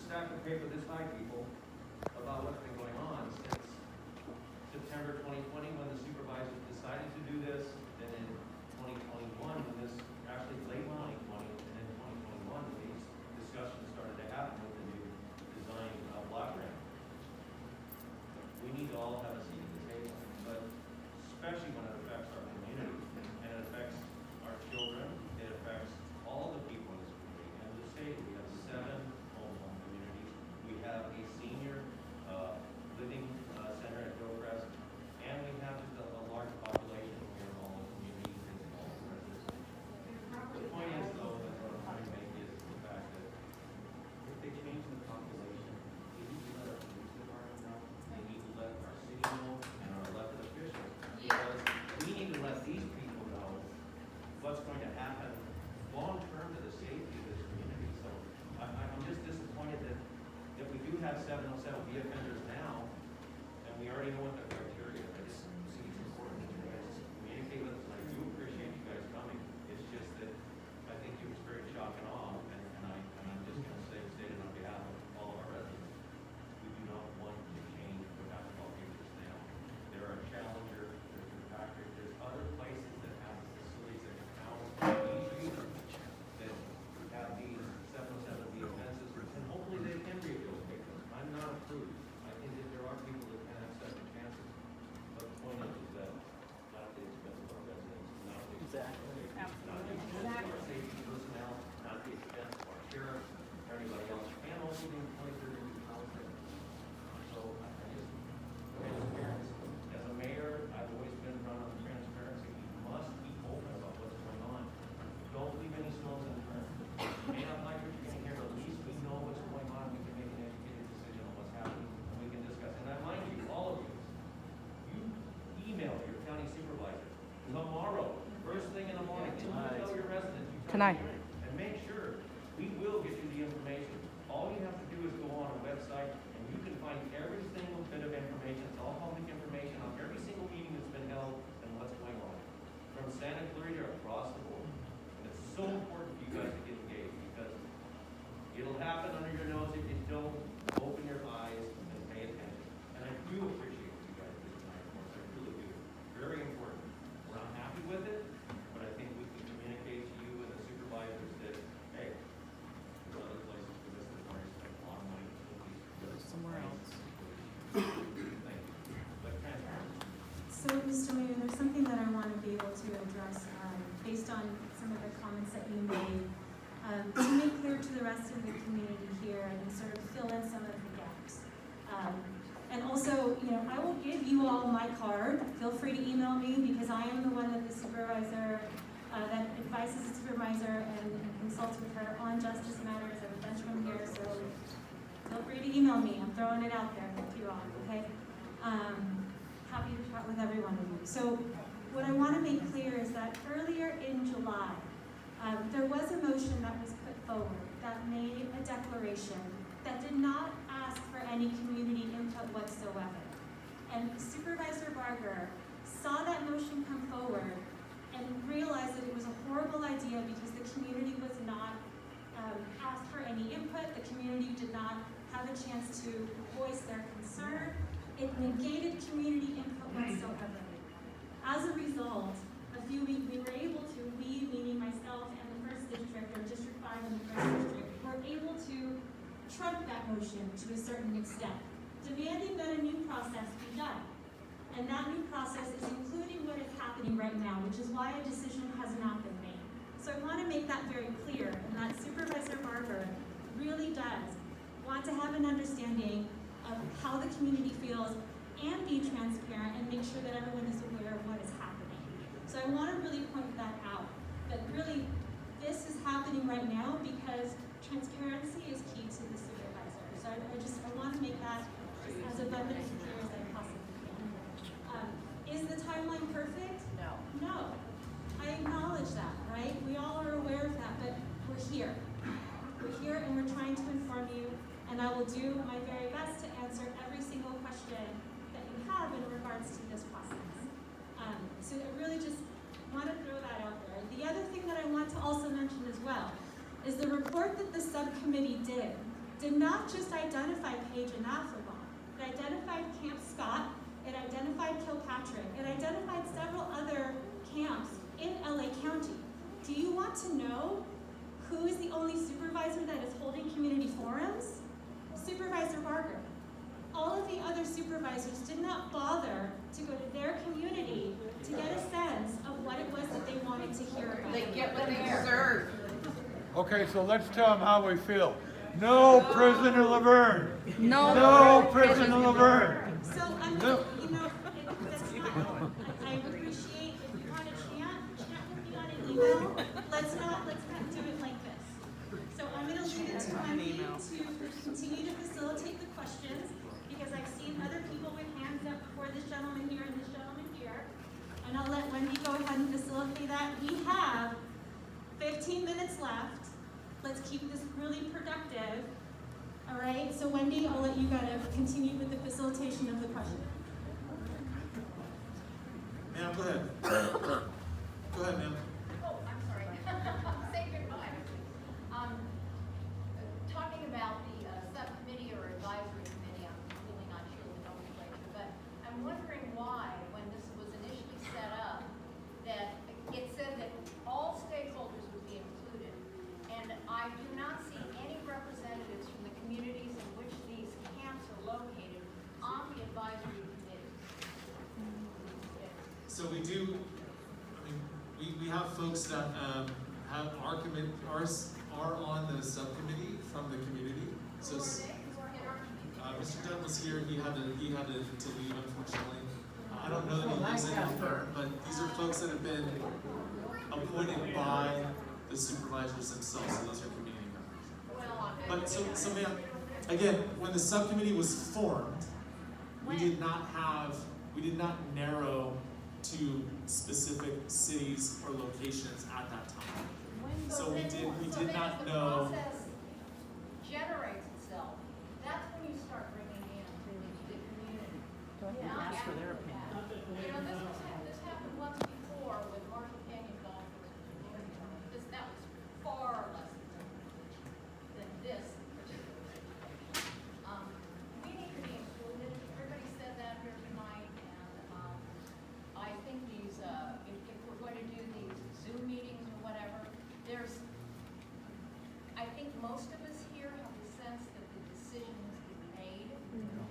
stack of paper this high, people, about what's been going on since September 2020, when the supervisors decided to do this, then in 2021, when this, actually late 2020, and then 2021, when these discussions started to happen with the new design block grant. We need to all have a seat at the table, but especially when it affects our community, and it affects our children, it affects all the people in this community. And the state, we have 7 home communities. We have a senior living center at Hillcrest, and we have just a large population here in all the communities and all the residents. The point is, though, that what I'm trying to make is the fact that if they change the population, they need to let our police department know, they need to let our city know, and our elected officials. Because we need to let these people know what's going to happen long-term to the safety of this community. So I'm just disappointed that we do have 707B offenders now, and we already know what the criteria is. I just think it's important that you guys communicate with us, and I do appreciate you guys coming. It's just that I think you experience shock and awe, and I'm just going to state it on behalf of all of our residents. We do not want to change what basketball futures now. There are Challenger, there's New Patrick, there's other places that have facilities that can house these users that have these 707B offenses, and hopefully they can rehabilitate them. I'm not approved. I think that there are people that can have second chances, but the point is that not at the expense of our residents, not at the expense of our safety, not at the expense of our safety personnel, not at the expense of our sheriff, or anybody else, and also the employees that are in the housing. So I just, transparency. As a mayor, I've always been run on transparency. We must be open about what's going on. Don't leave any stones unturned. You may not like what you're going to hear, but at least we know what's going on. We can make an educated decision on what's happening, and we can discuss. And I remind you, all of you email your county supervisor tomorrow, first thing in the morning, and you tell your residents. Tonight. And make sure we will get you the information. All you have to do is go on a website, and you can find every single bit of information. It's all public information on every single meeting that's been held and what's going on, from Santa Clarita across the board. And it's so important for you guys to get engaged, because it'll happen under your nose if you don't open your eyes and pay attention. And I do appreciate what you guys did tonight, of course, I really do. Very important. We're not happy with it, but I think we can communicate to you and the supervisors that, hey, there's other places for this that are spend a lot of money. Somewhere else. Thank you. But transparency. So, Mr. Mayor, there's something that I want to be able to address based on some of the comments that you made, to make clear to the rest of the community here and sort of fill in some of the gaps. And also, I will give you all my card. Feel free to email me, because I am the one that the supervisor, that advises the supervisor and consults with her on justice matters. I have a bunch of them here, so feel free to email me. I'm throwing it out there with you all, okay? Happy to chat with every one of you. So what I want to make clear is that earlier in July, there was a motion that was put forward that made a declaration that did not ask for any community input whatsoever. And Supervisor Barger saw that motion come forward and realized that it was a horrible idea because the community was not asked for any input. The community did not have a chance to voice their concern. It negated community input whatsoever. As a result, we were able to, meaning myself and the first district, or District 5 and the first district, were able to trump that motion to a certain extent, demanding that a new process be done. And that new process is including what is happening right now, which is why a decision has not been made. So I want to make that very clear, and that Supervisor Barger really does want to have an understanding of how the community feels and be transparent and make sure that everyone is aware of what is happening. So I want to really point that out, that really this is happening right now because transparency is key to the supervisor. So I want to make that just as abundant and clear as I possibly can. Is the timeline perfect? No. No. I acknowledge that, right? We all are aware of that, but we're here. We're here and we're trying to inform you, and I will do my very best to answer every single question that you have in regards to this process. So I really just want to throw that out there. The other thing that I want to also mention as well is the report that the subcommittee did did not just identify Paige and Athlebon. It identified Camp Scott, it identified Kilpatrick, it identified several other camps in LA County. Do you want to know who is the only supervisor that is holding community forums? Supervisor Barker. All of the other supervisors did not bother to go to their community to get a sense of what it was that they wanted to hear about. They get what they deserve. Okay, so let's tell them how we feel. No Prisoner Laverne. No, No Prisoner Laverne. So I'm, No. you know, that's not, I would appreciate if you want to chat with me on an email. Let's not do it like this. So I'm going to leave it to Wendy to continue to facilitate the questions, because I've seen other people with hands up before this gentleman here and this gentleman here. And I'll let Wendy go ahead and facilitate that. We have 15 minutes left. Let's keep this really productive. All right, so Wendy, I'll let you continue with the facilitation of the question. Ma'am, go ahead. Go ahead, ma'am. Oh, I'm sorry. Say goodbye. Talking about the subcommittee or advisory committee, I'm really not sure the nomenclature, but I'm wondering why, when this was initially set up, that it said that all stakeholders would be included. And I do not see any representatives from the communities in which these camps are located on the advisory committee. So we do, I mean, we have folks that have our are on the subcommittee from the community. So Who are they? Who are in our community? Mr. Dunn was here. He had to leave, unfortunately. I don't know that he lives in Laverne, but these are folks that have been appointed by the supervisors themselves. So these are community members. Well, But so ma'am, again, when the subcommittee was formed, we did not narrow to specific cities or locations at that time. So we did not know. When the process generates itself, that's when you start bringing in the community. Not ask for their after opinion. that. You know, this happened once before with Marshall Canyon Golf Course. That was far less than this particular situation. We need to be included. Everybody said that here tonight, and I think these, if we're going to do these Zoom meetings or whatever, I think most of us here have the sense that the decision has been made.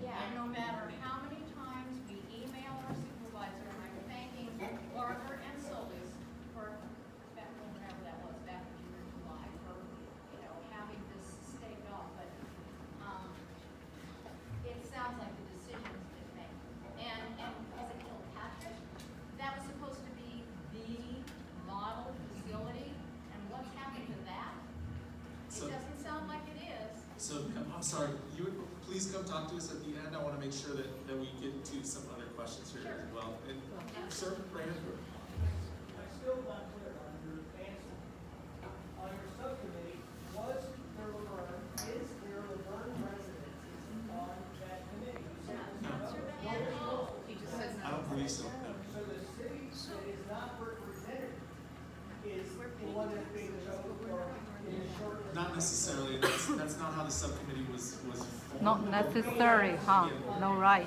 Yeah. And no matter how many times we email our supervisor, and I'm thanking Barker and Solis for, back whenever that was, back in June or July, for, having this staked off, but, it sounds like the decision's been made. And is it Kilpatrick? That was supposed to be the model facility, and what's happened to that? It So- doesn't sound like it is. So I'm sorry, you would please come talk to us at the end. I want to make sure that we get to some other questions here as well. And sir, Brandon. I'm still not clear on your answer. On your subcommittee, was there Laverne, is there Laverne residences on that committee? You said there's no. He just says I don't believe so. No. So the city that is not represented is the one that's being chosen for in the short term. Not necessarily. That's not how the subcommittee was formed. Not necessary, huh? No right.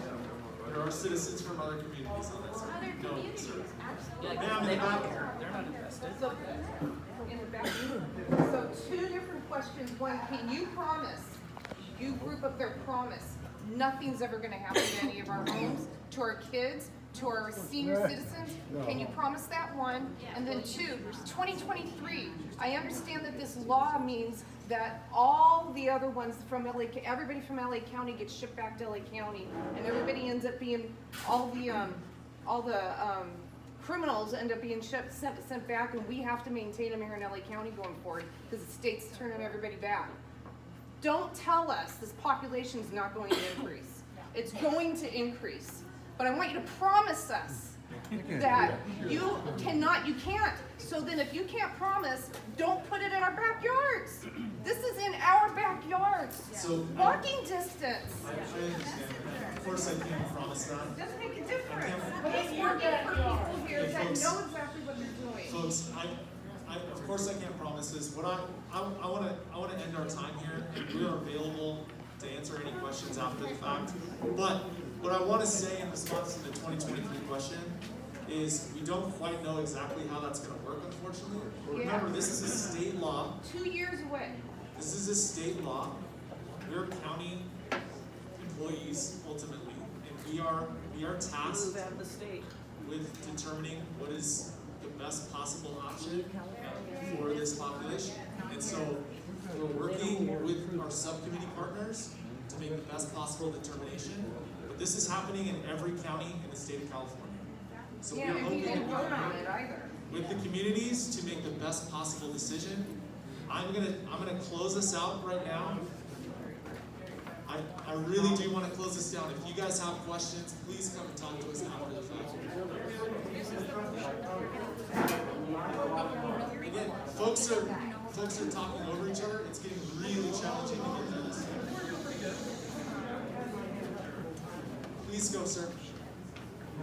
There are citizens from other communities on that side. Other No, communities, sir. absolutely. Ma'am, in the back. In the back. So two different questions. One, can you promise, you group up their promise, nothing's ever gonna happen to any of our homes, to our kids, to our senior citizens? Can you promise that, one? And then two, 2023, I understand that this law means that all the other ones from LA, everybody from LA County gets shipped back to LA County, and everybody ends up being, all the criminals end up being sent back, and we have to maintain them here in LA County going forward, because the state's turning everybody back. Don't tell us this population's not going to increase. It's going to increase. But I want you to promise us that you can't. So then if you can't promise, don't put it in our backyards. This is in our backyards. So Walking distance. I understand. Of course, I can't promise that. Doesn't make a difference. But it's working for people here that know exactly what they're doing. Folks, of course I can't promise this. What I wanna end our time here, and we are available to answer any questions after the fact. But what I wanna say in response to the 2023 question is we don't quite know exactly how that's gonna work, unfortunately. Remember, this is a state law. 2 years away. This is a state law. We're county employees ultimately, and we are tasked with determining what is the best possible option for this population. And so we're working with our subcommittee partners to make the best possible determination. But this is happening in every county in the state of California. So Yeah, we're and you didn't hoping vote on it either. with the communities to make the best possible decision. I'm gonna close this out right now. I really do want to close this down. If you guys have questions, please come and talk to us after the fact. Again, folks are talking over each other. It's getting really challenging to get through this. Please go, sir. Is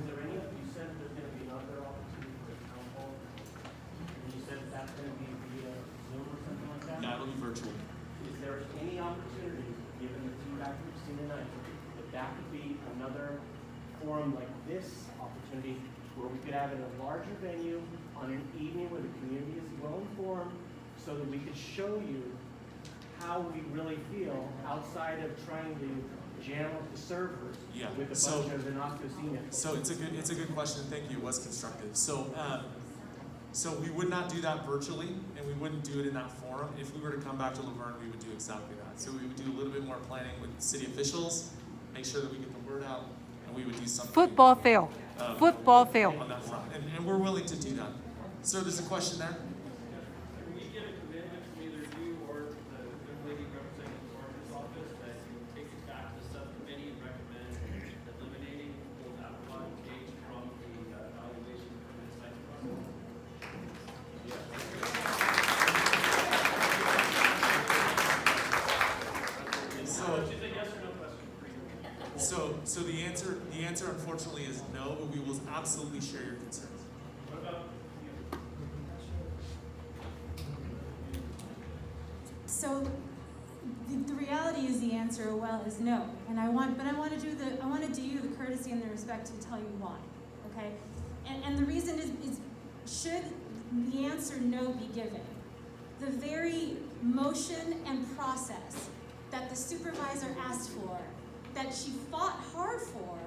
there any, you said there's gonna be another opportunity for town hall, and you said that's gonna be via Zoom or something like that? Yeah, it'll be virtual. Is there any opportunity, given the feedback we've seen tonight, that could be another forum like this opportunity, where we could have it in a larger venue on an evening where the community is well informed, so that we could show you how we really feel outside of trying to jam up the servers Yeah, with a so- bunch of innocuous emails? So it's a good question. Thank you. It was constructive. So we would not do that virtually, and we wouldn't do it in that forum. If we were to come back to Laverne, we would do exactly that. So we would do a little bit more planning with city officials, make sure that we get the word out, and we would do something. Football field. Football field. On that front, and we're willing to do that. Sir, there's a question there. Can we get a commitment from either you or the good lady representing the coroner's office that you will take it back to the subcommittee and recommend eliminating both Apple and Page from the evaluation and inspection process? Is it yes or no question for you? So the answer unfortunately is no, but we will absolutely share your concerns. What about you? So the reality is the answer well is no. And I want to do you the courtesy and the respect to tell you why. Okay? And the reason is should the answer no be given, the very motion and process that the supervisor asked for, that she fought hard for,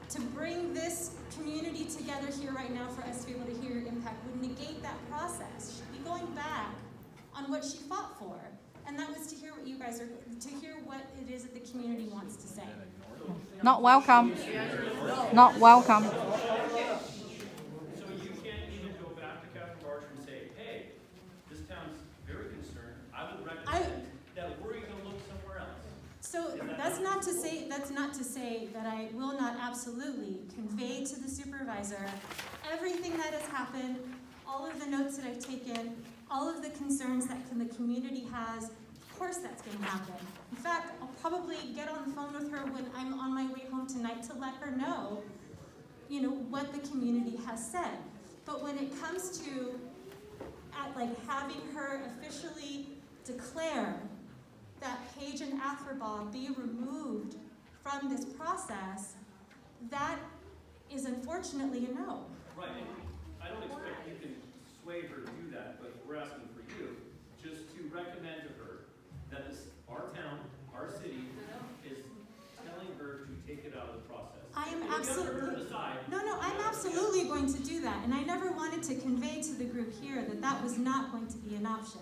to bring this community together here right now for us to be able to hear your impact would negate that process. She'd be going back on what she fought for. And that was to hear what you guys are, to hear what it is that the community wants to say. Not welcome. Not welcome. So you can't even go back to Captain Barger and say, hey, this town's very concerned. I would recommend that we're going to look somewhere else. So that's not to say that I will not absolutely convey to the supervisor everything that has happened, all of the notes that I've taken, all of the concerns that the community has. Of course that's going to happen. In fact, I'll probably get on the phone with her when I'm on my way home tonight to let her know, what the community has said. But when it comes to having her officially declare that Paige and Atherbaugh be removed from this process, that is unfortunately a no. Right, and I don't expect you can sway her to do that, but we're asking for you just to recommend to her that our town, our city, is telling her to take it out of the process. I am And it's up to her to absolutely, decide. I'm absolutely going to do that, and I never wanted to convey to the group here that that was not going to be an option.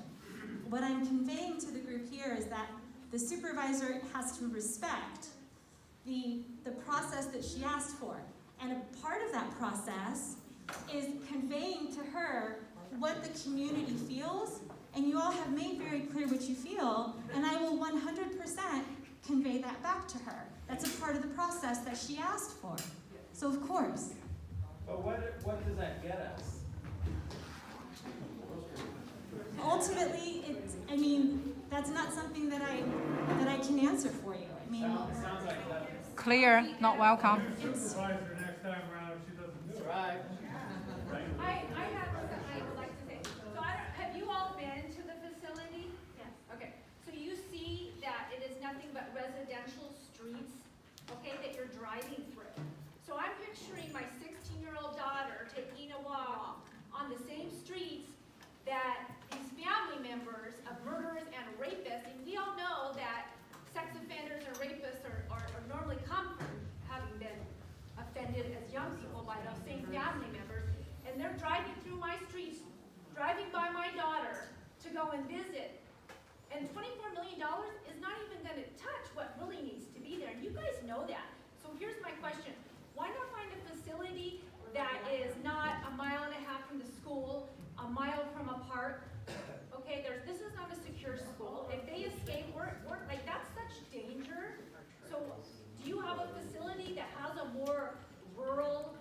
What I'm conveying to the group here is that the supervisor has to respect the process that she asked for. And a part of that process is conveying to her what the community feels, and you all have made very clear what you feel, and I will 100% convey that back to her. That's a part of the process that she asked for. So of course. But what does that get us? Ultimately, that's not something that I can answer for you. Sounds like that. Clear. Not welcome. Supervisor next time around, if she doesn't do it. I have something I would like to say. So but residential streets, okay, that you're driving through. So I'm picturing my 16-year-old daughter taking a walk on the same streets that these family members of murderers and rapists, and we all know that sex offenders and rapists are normally come from having been offended as young people by those same family members, and they're driving through my streets, driving by my daughter to go and visit. And $24 million is not even going to touch what really needs to be there, and you guys know that. So here's my question. Why not find a facility that is not a mile and a half from the school, a mile from a park? Okay, this is not a secure school. If they escape, we're like, that's such danger. So do you have a facility that has a more rural,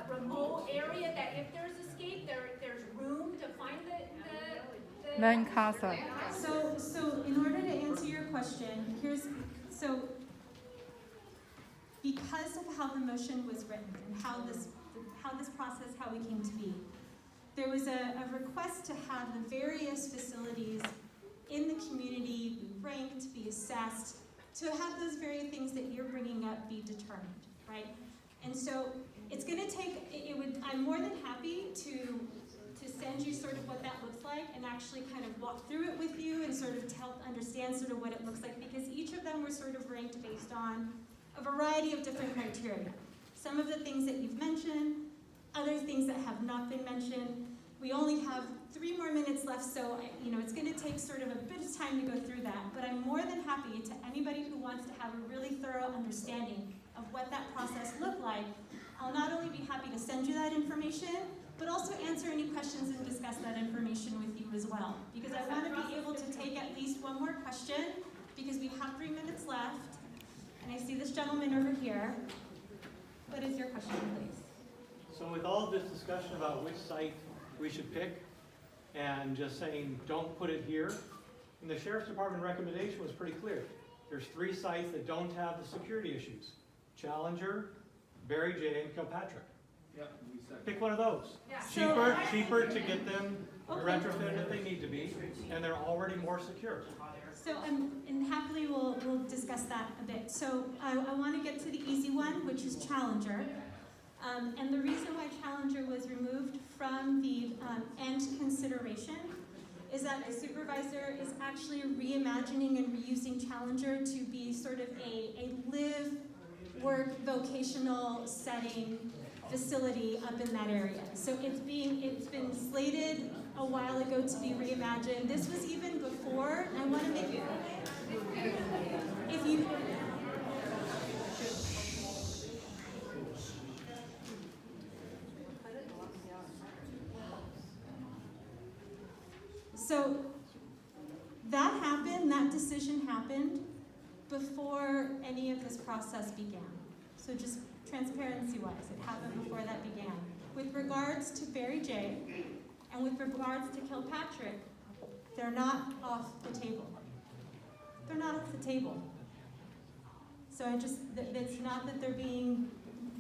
remote area that if there's escape, there's room to find the Lancaster. So in order to answer your question, because of how the motion was written and how this process, how we came to be, there was a request to have the various facilities in the community be ranked, be assessed, to have those very things that you're bringing up be determined, right? And so it's going to take, I'm more than happy to send you sort of what that looks like and actually kind of walk through it with you and sort of help understand sort of what it looks like, because each of them were sort of ranked based on a variety of different criteria. Some of the things that you've mentioned, other things that have not been mentioned. We only have 3 more minutes left, so it's going to take sort of a bit of time to go through that, but I'm more than happy to anybody who wants to have a really thorough understanding of what that process looked like. I'll not only be happy to send you that information, but also answer any questions and discuss that information with you as well. Because I want to be able to take at least one more question, because we have 3 minutes left. And I see this gentleman over here. What is your question, please? So with all this discussion about which site we should pick, and just saying don't put it here, and the Sheriff's Department recommendation was pretty clear. There's 3 sites that don't have the security issues. Challenger, Barry J, and Kilpatrick. Yep, we second. Pick one of those. Yeah. Cheaper to get them retrofitted if they need to be, and they're already more secure. So, and happily we'll discuss that a bit. So I want to get to the easy one, which is Challenger. And the reason why Challenger was removed from the end consideration is that the supervisor is actually reimagining and reusing Challenger to be sort of a live, work, vocational setting facility up in that area. So it's been slated a while ago to be reimagined. This was even before, I want to make it, if you, so that happened, that decision happened before any of this process began. So just transparency-wise, it happened before that began. With regards to Barry J, and with regards to Kilpatrick, they're not off the table. They're not off the table. So it's not that they're being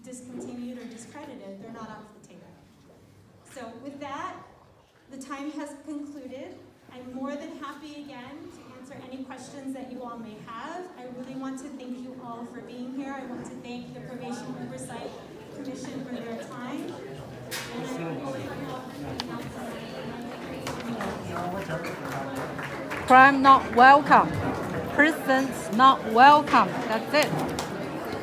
discontinued or discredited, they're not off the table. So with that, the time has concluded. I'm more than happy again to answer any questions that you all may have. I really want to thank you all for being here. I want to thank the Probation Oversight Commission for their time. Crime not welcome. Prisons not welcome. That's it.